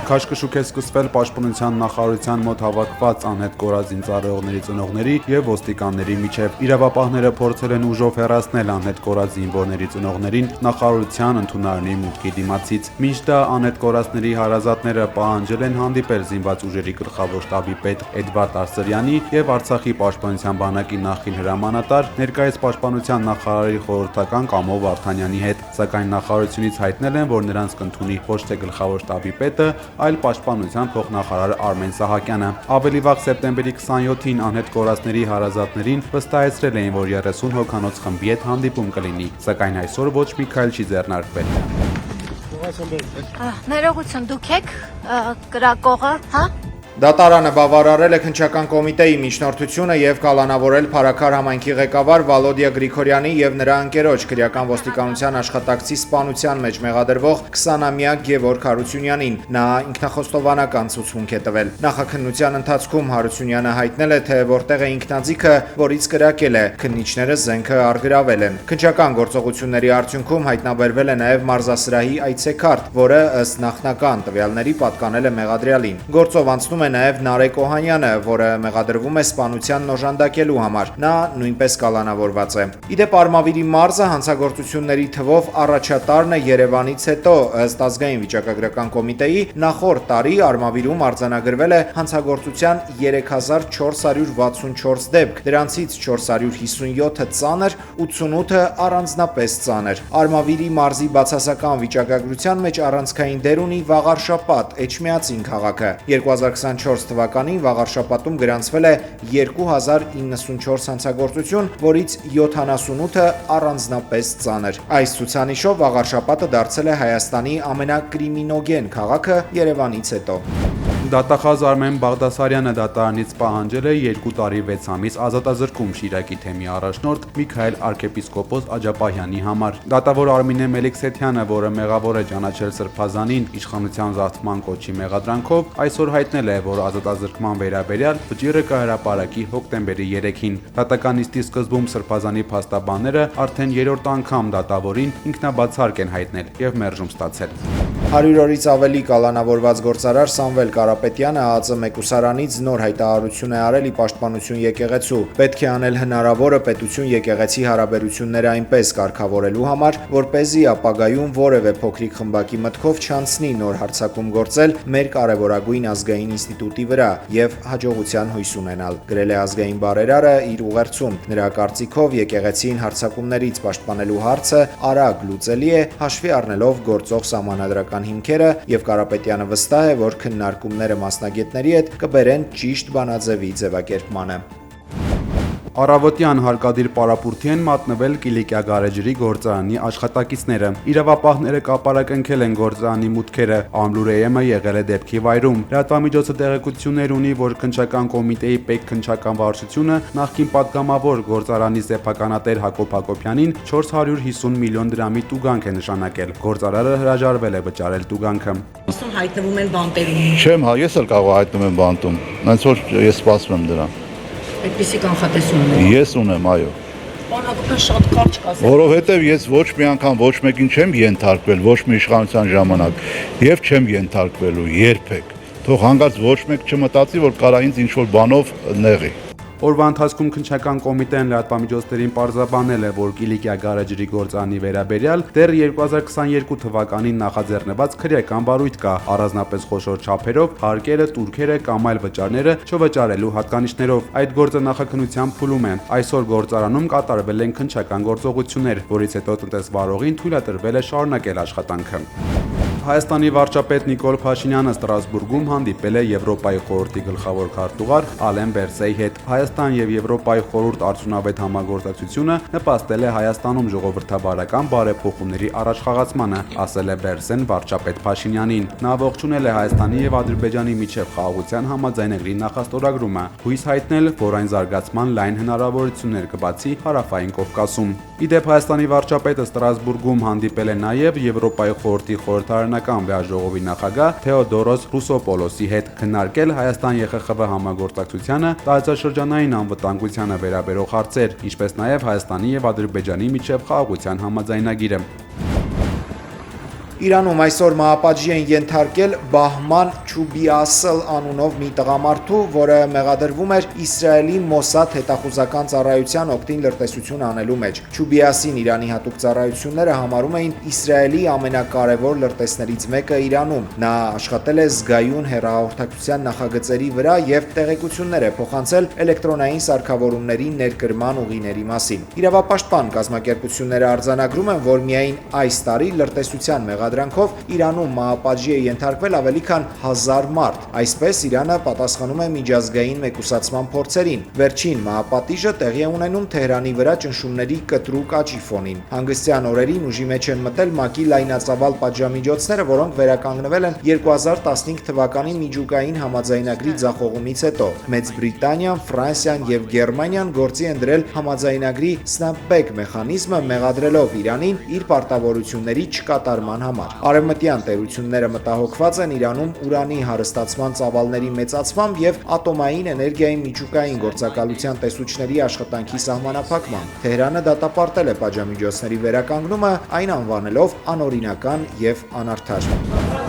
Քաշքշուկ է սկսվել Պաշտպանության նախարարության մոտ հավաքված անհետ կորած զինծառայողների ծնողների եւ ոստիկանների միջև։ Իրավապահները փորձել են ուժով հեռացնել անհետ կորած զինվորների ծնողներին նախարարության ընդունարանի մուտքի դիմացից։ Մինչ դա անհետ կորածների հարազատները պահանջել են հանդիպել զինված ուժերի գլխավոր շտաբի պետ Էդվարդ Արսրյանի եւ Արցախի պաշտպանության բանակի նախկին հրամանատար, ներկայիս պաշտպանության նախարարի խորհրդական Կամո Վարդանյանի հետ, սակայն նախարարությունից հայտնել են, որ նրանց կընդունի ոչ թե գլխավոր շտաբի պետը, այլ պաշտպանության փոխնախարար Արմեն Սահակյանը։ Ավելի վաղ սեպտեմբերի 27-ին անհետ կորածների հարազատներին վստահեցրել էին, որ 30 հոգանոց խմբի հետ հանդիպում կլինի, սակայն այսօր ոչ մի քայլ չի ձեռնարկվել։ Ներողություն, դուք եք կրակողը, հա? Դատարանը բավարարել է քննչական կոմիտեի միջնորդությունը եւ կալանավորել Փարաքար համայնքի ղեկավար Վալոդիա Գրիգորյանի եւ նրա ընկերոջ քրեական ոստիկանության աշխատակցի սպանության մեջ մեղադրվող 20-ամյա Գևորգ Հարությունյանին։ Նա ինքնախոստովանական ցուցմունք է տվել։ Նախաքննության ընթացքում Հարությունյանը հայտնել է, թե որտեղ է ինքնաձիգը, որից կրակել է։ Քննիչները զենքը առգրավել են։ Քննչական գործողությունների արդյունքում հայտնաբերվել է նաեւ մարզասրահի այցեքարտ, որը ըստ նախնական տվյալների պատկանել է մեղադրյալին։ Գործով անցնում նաև Նարեկ Օհանյանը, որը մեղադրվում է սպանությանն օժանդակելու համար։ Նա նույնպես կալանավորված է։ Իդեպ Արմավիրի մարզը հանցագործությունների թվով առաջատարն է Երևանից հետո, ըստ ազգային վիճակագրական կոմիտեի, նախորդ տարի Արմավիրում արձանագրվել է հանցագործության 3464 դեպք, դրանցից 457-ը ծանր, 88-ը առանձնապես ծանր։ Արմավիրի մարզի բացասական վիճակագրության մեջ առանցքային դեր ունի Վաղարշապատ, Էջմիածին քաղաքը։ 2024 թվականին Վաղարշապատում գրանցվել է 2094 հանցագործություն, որից 78-ը առանձնապես ծանր։ Այս ցուցանիշով Վաղարշապատը դարձել է Հայաստանի ամենակրիմինոգեն քաղաքը Երևանից հետո։ Դատախազ Արմեն Բաղդասարյանը դատարանից պահանջել է 2 տարի 6 ամիս ազատազրկում Շիրակի թեմի առաջնորդ Միքայել arczepiskopos Աջապահյանի համար։ Դատավոր Արմինե Մելիքսեթյանը, որը մեղավոր է ճանաչել Սրբազանին իշխանության զավթման կոչի մեղադրանքով, այսօր հայտնել է, որ ազատազրկման վերաբերյալ վճիռը կհրապարակի հոկտեմբերի 3-ին։ Դատական նիստի սկզբում Սրբազանի փաստաբանները արդեն 3-րդ անգամ դատավորին ինքնաբացարկ են հայտնել եւ մերժում ստացել։ 100 օրից ավելի կալանավորված գործարար Սամվել Կարապետյանը ԱԱԾ մեկուսարանից նոր հայտարարություն է արել ի պաշտպանություն եկեղեցու։ Պետք է անել հնարավորը պետություն եկեղեցի հարաբերությունները այնպես կարգավորելու համար, որպեսզի ապագայում որևէ փոքրիկ խմբակի մտքով չանցնի նոր հարձակում գործել մեր կարևորագույն ազգային ինստիտուտի վրա եւ հաջողության հույս ունենալ, գրել է ազգային բարերարը իր ուղերձում։ Նրա կարծիքով եկեղեցին հարձակումներից պաշտպանելու հարցը արագ լուծելի է, հաշվի առնելով գործող սահմանադրական հիմքերը, եւ Կարապետյանը վստահ է, որ քննարկումները մասնագետների հետ կբերեն ճիշտ բանաձևի ձևակերպմանը։ Առավոտյան հարկադիր պարապուրդի են մատնվել Կիլիկիա գարեջրի գործարանի աշխատակիցները։ Իրավապահները կապարակնքել են գործարանի մուտքերը, ամբլուրեյեմը եղել է դեպքի վայրում։ Լրատվամիջոցը տեղեկություններ ունի, որ քննչական կոմիտեի պետքննչական վարչությունը նախկին պատգամավոր գործարանի սեփականատեր Հակոբ Հակոբյանին 450 միլիոն դրամի տուգանք է նշանակել։ Գործարարը հրաժարվել է վճարել տուգանքը։ Ըստ հայտնվում են բանտերում։ Չեմ, ես էլ կարող հայտնվում եմ բանտում։ Ոնց որ ես սպասում եմ դրան։ Այդպիսի կանխատեսում ունեմ։ Ես ունեմ, այո։ Բանակը շատ կարճ կասել։ Որովհետև ես ոչ մի անգամ ոչ մեկին չեմ ենթարկվել, ոչ մի իշխանության ժամանակ, եւ չեմ ենթարկվելու երբեք։ Թող հանգարց ոչ մեկ չմտածի, որ կարա ինձ ինչ-որ բանով նեղի։ Օրվա ընթացքում քննչական կոմիտեն լրատվամիջոցներին պարզաբանել է, որ Կիլիկիա գարեջրի գործարանի վերաբերյալ դեռ 2022 թվականին նախաձեռնված քրեական բարույթ կա, առանձնապես խոշոր չափերով, հարկերը, տուրքերը կամ այլ վճարները չվճարելու հատկանիշներով։ Այդ գործը նախաքննության փուլում է։ Այսօր գործարանում կատարվել են քննչական գործողություններ, որից հետո տնտեսվարողին թույլատրվել է շարունակել աշխատանքը։ Հայաստանի վարչապետ Նիկոլ Փաշինյանը Ստրասբուրգում հանդիպել է Եվրոպայի խորհրդի գլխավոր քարտուղար Ալեն Բերսեի հետ։ Հայաստան եւ Եվրոպայի խորհուրդ արդյունավետ համագործակցությունը նպաստել է Հայաստանում ժողովրդավարական բարեփոխումների առաջխաղացմանը, ասել է Բերսեն վարչապետ Փաշինյանին։ Նա ողջունել է Հայաստանի եւ Ադրբեջանի միջև խաղաղության համաձայնագրի նախաստորագրումը, հույս հայտնել, որ այն զարգացման լայն հնարավորություններ կբացի Հարավային Կովկասում։ Իդեպ Հայաստանի վարչապետը Ստրասբուրգում հանդիպել է նաեւ Եվրոպայի խորհրդի խորհրդարանական վեաժողովի նախագահ Թեոդորոս Ռուսոպոլոսի հետ, քննարկել Հայաստան-ԵԽԽՎ համագործակցությանը, տարածաշրջանային անվտանգությանը վերաբերող հարցեր, ինչպես նաեւ Հայաստանի եւ Ադրբեջանի միջև խաղաղության համաձայնագիրը։ Իրանում այսօր մահապատժի են ենթարկել Բահման Չուբիասլ անունով մի տղամարդու, որը մեղադրվում էր Իսրայելի Մոսադ հետախուզական ծառայության օգտին լրտեսություն անելու մեջ։ Չուբիասին Իրանի հատուկ ծառայությունները համարում էին Իսրայելի ամենակարևոր լրտեսներից մեկը Իրանում։ Նա աշխատել է զգայուն հեռահաղորդակցության նախագծերի վրա եւ տեղեկություններ է փոխանցել էլեկտրոնային սարքավորումների ներկրման ուղիների մասին։ Իրավապաշտպան կազմակերպությունները արձանագրում են, որ միայն այս տարի լրտեսության մեղադրանքով Իրանում մահապատժի է ենթարկվել ավելի քան 1000 մարդ։ Այսպես Իրանը պատասխանում է միջազգային մեկուսացման փորձերին։ Վերջին մահապատիժը տեղի է ունենում Թեհրանի վրա ճնշումների կտրուկ աճի ֆոնին։ Հանգստյան օրերին ուժի մեջ են մտել ՄԱԿ-ի լայնածավալ պատժամիջոցները, որոնք վերականգնվել են 2015 թվականի միջուկային համաձայնագրի ձախողումից հետո։ Մեծ Բրիտանիան, Ֆրանսիան եւ Գերմանիան գործի են դրել համաձայնագրի snapback մեխանիզմը, մեղադրելով Իրանին իր պարտավորությունների չկատարման համար։ Արևմտյան տերությունները մտահոգված են Իրանում ուրանի հարստացման ծավալների մեծացմամբ եւ ատոմային էներգիայի միջուկային գործակալության տեսուչների աշխատանքի սահմանափակմամբ։ Թեհրանը դատապարտել է պատժամիջոցների վերականգնումը, այն անվանելով անօրինական եւ անարդար։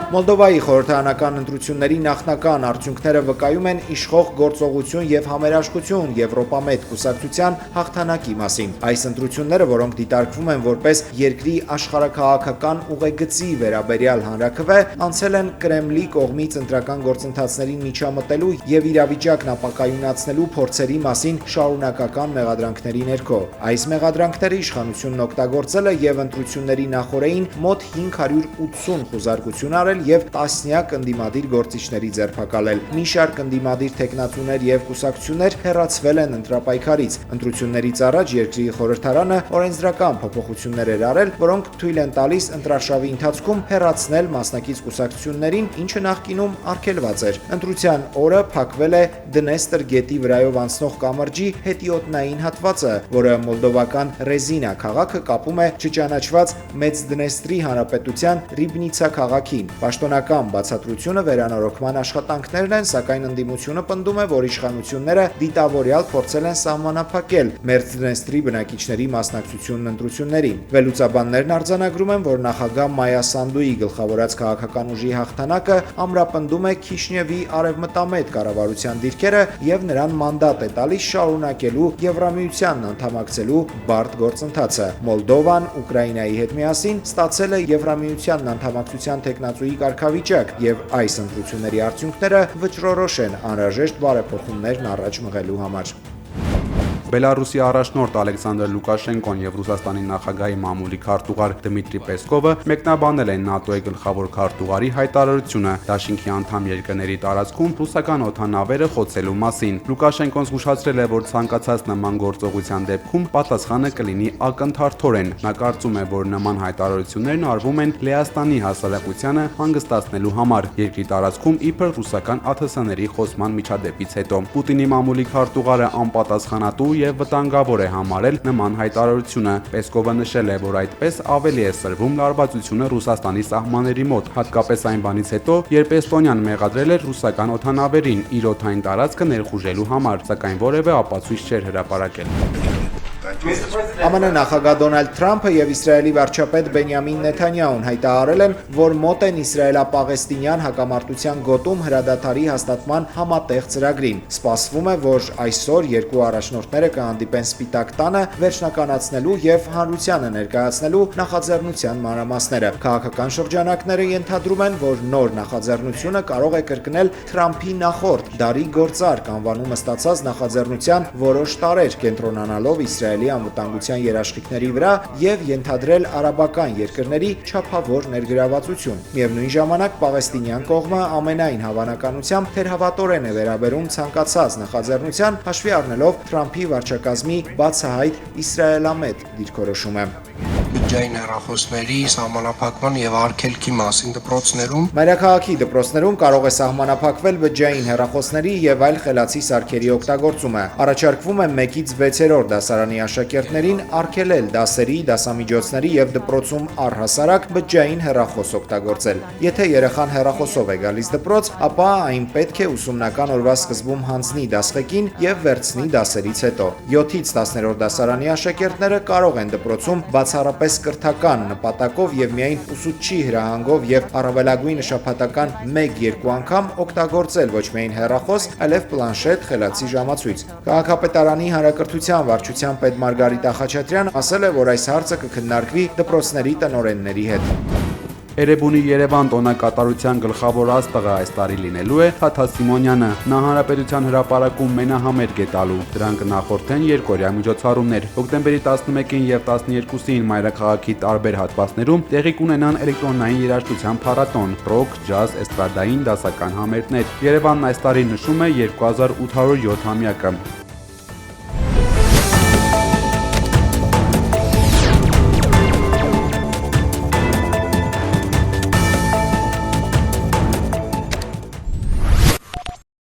Մոլդովայի խորհրդարանական ընտրությունների նախնական արդյունքները վկայում են իշխող գործողություն եւ համերաշխություն Եվրոպամետ կուսակցության հաղթանակի մասին։ Այս ընտրությունները, որոնք դիտարկվում են որպես երկրի աշխարհաքաղաքական ուղեգծի վերաբերյալ հանրաքվե, անցել են Կրեմլի կողմից ընտրական գործընթացներին միջամտելու եւ իրավիճակն ապակայունացնելու փորձերի մասին շարունակական մեղադրանքների ներքո։ Այս մեղադրանքները իշխանությունն օգտագործել է եւ ընտրությունների նախօրեին մոտ 580 խուզարկություն արել եւ տասնյակ ընդդիմադիր գործիչների ձերբակալել։ Մի շարք ընդդիմադիր տեխնատուներ եւ կուսակցություններ հեռացվել են ընտրապայքարից։ Ընտրություններից առաջ երկրի խորհրդարանը օրենսդրական փոփոխություններ էր արել, որոնք թույլ են տալիս ընտրաշավի ընթացքում հեռացնել մասնակից կուսակցություններին, ինչը նախկինում արգելված էր։ Ընտրության օրը փակվել է Դնեստր գետի վրայով անցնող կամրջի հետիոտնային հատվածը, որը մոլդովական Ռեզինա քաղաքը կապում է չճանաչված Մեծ Դնեստրի հանրապետության Ռիբնիցա քաղաքին։ Պաշտոնական բացատրությունը վերանորոգման աշխատանքներն են, սակայն ընդդիմությունը պնդում է, որ իշխանությունները դիտավորյալ փորձել են սահմանափակել Մեծ Դնեստրի բնակիչների մասնակցությունն ընտրություններին։ Վերլուծաբաններն արձանագրում են, որ նախագահ Մայա Սանդուի գլխավորած քաղաքական ուժի հաղթանակը ամրապնդում է Քիշնևի արևմտամետ կառավարության դիրքերը եւ նրան մանդատ է տալիս շարունակելու Եվրամիությանն անդամակցելու բարդ գործընթացը։ Մոլդովան Ուկրաինայի հետ միասին ստացել է Եվրամիությանն անդամակցության տեխնացուի կարգավիճակ եւ այս ընտրությունների արդյունքները վճռորոշ են անհրաժեշտ բարեփոխումներն առաջ մղելու համար։ Բելարուսի առաջնորդ Ալեքսանդր Լուկաշենկոն եւ Ռուսաստանի նախագահի մամուլի քարտուղար Դմիտրի Պեսկովը մեկնաբանել են ՆԱՏՕ-ի գլխավոր քարտուղարի հայտարարությունը Դաշինքի անդամ երկրների տարածքում ռուսական օդանավերը խոցելու մասին։ Լուկաշենկոն զգուշացրել է, որ ցանկացած նման գործողության դեպքում պատասխանը կլինի ակնթարթորեն։ Նա կարծում է, որ նման հայտարարություններն արվում են Լեհաստանի հասարակությանը հանգստացնելու համար երկրի տարածքում իբր ռուսական ԱԹՍ-ների խոսման միջադեպից հետո։ Պուտինի մամուլի քարտուղարը անպատասխանատու եւ վտանգավոր է համարել նման հայտարարությունը։ Պեսկովը նշել է, որ այդպես ավելի է սրվում լարվածությունը Ռուսաստանի սահմանների մոտ, հատկապես այն բանից հետո, երբ Էստոնիան մեղադրել էր ռուսական օդանավերին իր օդային տարածքը ներխուժելու համար, սակայն որևէ ապացույց չէր հրապարակել։ ԱՄՆ նախագահ Դոնալդ Թրամփը եւ Իսրայելի վարչապետ Բենյամին Նեթանյահուն հայտարարել են, որ մոտ են իսրայելա-պաղեստինյան հակամարտության գոտում հրադադարի հաստատման համատեղ ծրագրին։ Սպասվում է, որ այսօր երկու առաջնորդները կհանդիպեն Սպիտակ տանը վերջնականացնելու եւ հանրությանը ներկայացնելու նախաձեռնության մանրամասները։ Քաղաքական շրջանակները ենթադրում են, որ նոր նախաձեռնությունը կարող է կրկնել Թրամփի նախորդ դարի գործարք անվանումը ստացած նախաձեռնության որոշ տարեր, կենտրոնանալով Իսրայելի անվտանգության երաշխիքների վրա եւ ենթադրել արաբական երկրների չափավոր ներգրավվածություն։ Միևնույն ժամանակ պաղեստինյան կողմը ամենայն հավանականությամբ թերհավատորեն է վերաբերում ցանկացած նախաձեռնության, հաշվի առնելով Թրամփի վարչակազմի բացահայտ իսրայելամետ դիրքորոշումը։ Բջջային հեռախոսների սահմանափակման եւ արգելքի մասին դպրոցներում Մայրաքաղաքի դպրոցներում կարող է սահմանափակվել բջջային հեռախոսների եւ այլ խելացի սարքերի օգտագործումը։ Առաջարկվում է 1-ից 6-րդ դասարանի աշակերտներին արգելել դասերի, դասամիջոցների եւ դպրոցում առհասարակ բջջային հեռախոս օգտագործել։ Եթե երեխան հեռախոսով է գալիս դպրոց, ապա այն պետք է ուսումնական օրվա սկզբում հանձնի դասղեկին եւ վերցնի դասերից հետո։ 7-ից 10-րդ դասարանի աշակերտները կարող են դպրոցում բացառապես կրթական նպատակով եւ միայն ուսուցչի հրահանգով եւ առավելագույն շաբաթական 1-2 անգամ օգտագործել ոչ միայն հեռախոս, այլև պլանշետ, խելացի ժամացույց։ Քաղաքապետարանի հանրակրթության վարչության պետ Մարգարիտ Խաչատրյան ասել է, որ այս հարցը կքննարկվի դպրոցների տնօրենների հետ։ Էրեբունի Երևան տոնակատարության գլխավոր աստղը այս տարի լինելու է Թաթա Սիմոնյանը։ Նա հանրապետության հրապարակում մենահամերգ է տալու։ Դրան կնախորդեն երկօրյա միջոցառումներ։ Հոկտեմբերի 11-ին եւ 12-ին մայրաքաղաքի տարբեր հատվածներում տեղի կունենան էլեկտրոնային երաժշտության փառատոն, ռոք, ջազ, էստրադային դասական համերգներ։ Երևանն այս տարի նշում է 2807-ամյակը։